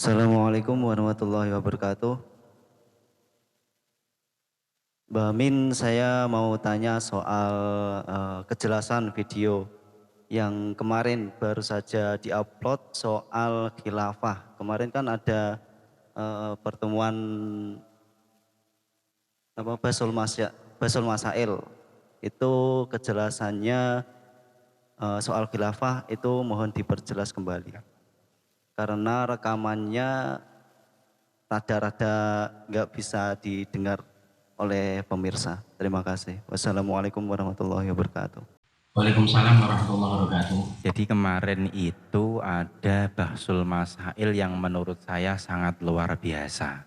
Assalamualaikum warahmatullahi wabarakatuh. Mbak Min, saya mau tanya soal kejelasan video yang kemarin baru saja diupload soal khilafah. Kemarin kan ada pertemuan Basul Masail. Itu kejelasannya soal khilafah itu mohon diperjelas kembali. Karena rekamannya rada-rada nggak bisa didengar oleh pemirsa. Terima kasih. Wassalamualaikum warahmatullahi wabarakatuh. Waalaikumsalam warahmatullahi wabarakatuh. Jadi kemarin itu ada Bahsul Masail yang menurut saya sangat luar biasa.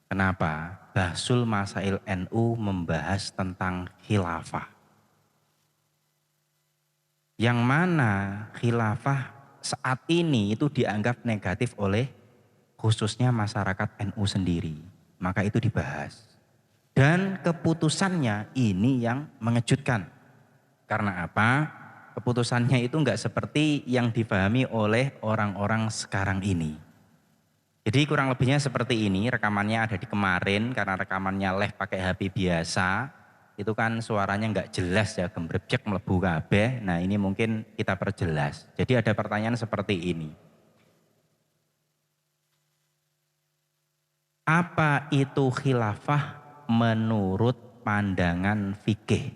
Kenapa? Bahsul Masail NU membahas tentang khilafah. Yang mana khilafah saat ini itu dianggap negatif oleh khususnya masyarakat NU sendiri. Maka itu dibahas. Dan keputusannya ini yang mengejutkan. Karena apa? Keputusannya itu enggak seperti yang dipahami oleh orang-orang sekarang ini. Jadi kurang lebihnya seperti ini, rekamannya ada di kemarin karena rekamannya live pakai HP biasa. Itu kan suaranya enggak jelas ya, gembrebjek melebu kabeh. Nah ini mungkin kita perjelas. Jadi ada pertanyaan seperti ini. Apa itu khilafah menurut pandangan fikih?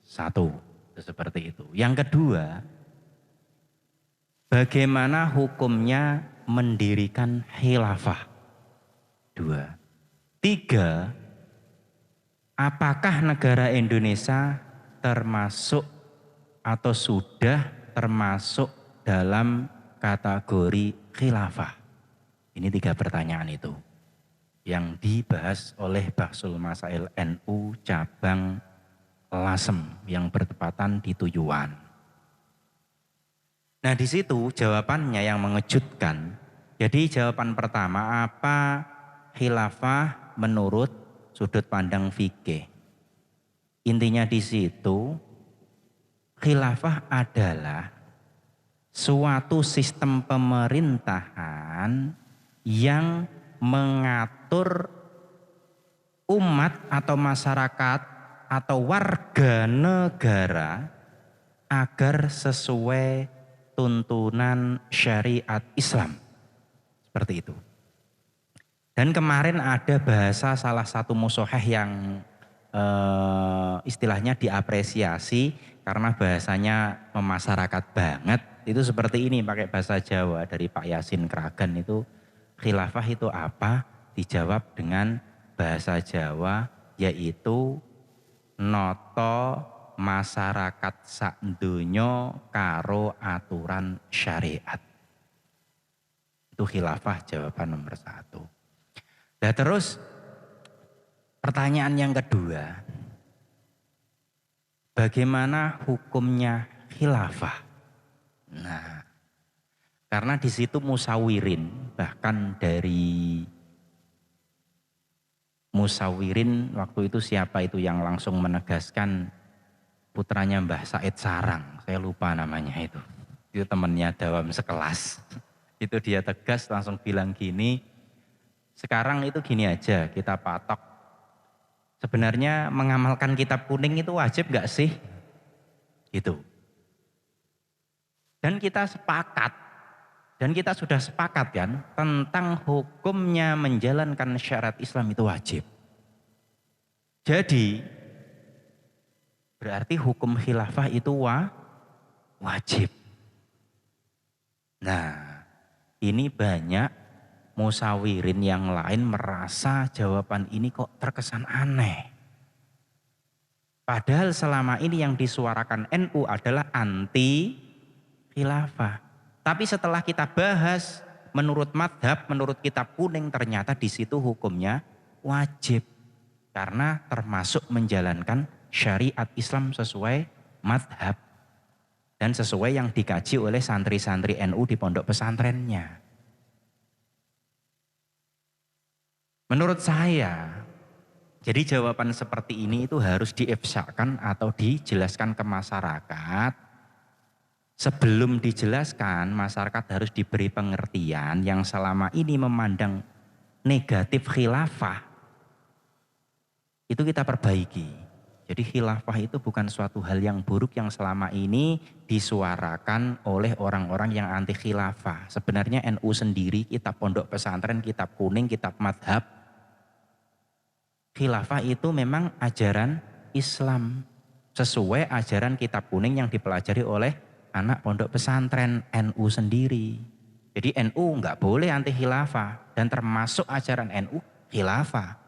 Satu. Seperti itu. Yang kedua, bagaimana hukumnya mendirikan khilafah? Dua. Tiga, apakah negara Indonesia termasuk atau sudah termasuk dalam kategori khilafah? Ini tiga pertanyaan itu yang dibahas oleh Bahsul Masail NU cabang Lasem yang bertepatan di Tuyuan. Nah di situ jawabannya yang mengejutkan. Jadi jawaban pertama, apa khilafah menurut sudut pandang fikih? Intinya di situ khilafah adalah suatu sistem pemerintahan yang mengatur umat atau masyarakat atau warga negara agar sesuai tuntunan syariat Islam. Seperti itu. Dan kemarin ada bahasa salah satu musoheh yang istilahnya diapresiasi karena bahasanya memasyarakat banget. Itu seperti ini pakai bahasa Jawa dari Pak Yasin Kragan itu, khilafah itu apa? Dijawab dengan bahasa Jawa yaitu noto masyarakat sakdonya karo aturan syariat. Itu khilafah jawaban nomor satu. Nah terus pertanyaan yang kedua, bagaimana hukumnya khilafah? Nah, karena di situ musawirin, bahkan dari musawirin waktu itu siapa itu yang langsung menegaskan, putranya Mbah Said Sarang, saya lupa namanya itu temannya Dawam sekelas. Itu dia tegas langsung bilang gini, sekarang itu gini aja kita patok, sebenarnya mengamalkan kitab kuning itu wajib gak sih? Gitu. Dan kita sepakat, dan kita sudah sepakat kan tentang hukumnya menjalankan syariat Islam itu wajib. Jadi berarti hukum khilafah itu wajib. Nah ini banyak musawirin yang lain merasa jawaban ini kok terkesan aneh. Padahal selama ini yang disuarakan NU adalah anti khilafah. Tapi setelah kita bahas menurut madhab, menurut kitab kuning ternyata di situ hukumnya wajib. Karena termasuk menjalankan syariat Islam sesuai madhab. Dan sesuai yang dikaji oleh santri-santri NU di pondok pesantrennya. Menurut saya, jadi jawaban seperti ini itu harus diefsyakan atau dijelaskan ke masyarakat Sebelum dijelaskan, masyarakat harus diberi pengertian yang selama ini memandang negatif khilafah, itu kita perbaiki. Jadi khilafah itu bukan suatu hal yang buruk yang selama ini disuarakan oleh orang-orang yang anti khilafah. Sebenarnya NU sendiri, kitab pondok pesantren, kitab kuning, kitab madhab, khilafah itu memang ajaran Islam. Sesuai ajaran kitab kuning yang dipelajari oleh anak pondok pesantren NU sendiri. Jadi NU nggak boleh anti khilafah dan termasuk ajaran NU khilafah.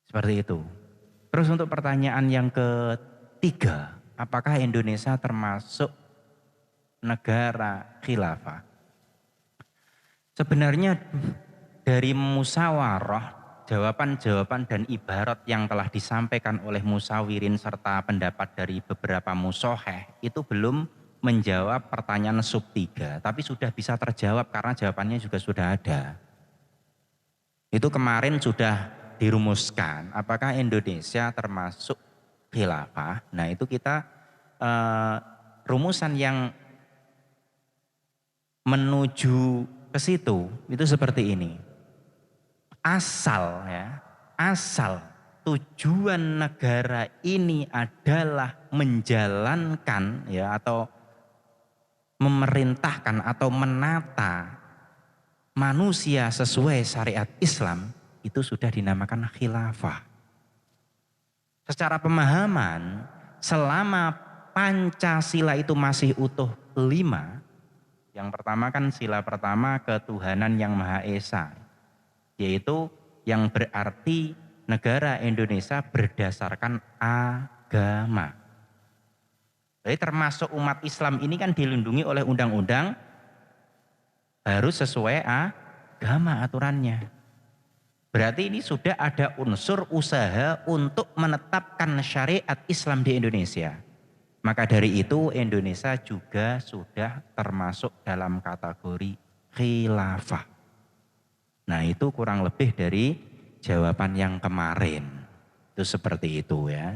Seperti itu. Terus untuk pertanyaan yang ketiga, apakah Indonesia termasuk negara khilafah? Sebenarnya dari musyawarah, jawaban-jawaban dan ibarat yang telah disampaikan oleh musyawirin serta pendapat dari beberapa musoheh itu belum menjawab pertanyaan sub 3, tapi sudah bisa terjawab karena jawabannya juga sudah ada. Itu kemarin sudah dirumuskan apakah Indonesia termasuk khilafah. Nah itu kita rumusan yang menuju ke situ itu seperti ini. Asal tujuan negara ini adalah menjalankan ya atau memerintahkan atau menata manusia sesuai syariat Islam, itu sudah dinamakan khilafah. Secara pemahaman, selama Pancasila itu masih utuh 5, yang pertama kan sila pertama ketuhanan yang Maha Esa, yaitu yang berarti negara Indonesia berdasarkan agama. Jadi termasuk umat Islam ini kan dilindungi oleh undang-undang, harus sesuai agama aturannya. Berarti ini sudah ada unsur usaha untuk menetapkan syariat Islam di Indonesia. Maka dari itu Indonesia juga sudah termasuk dalam kategori khilafah. Nah itu kurang lebih dari jawaban yang kemarin. Itu seperti itu ya.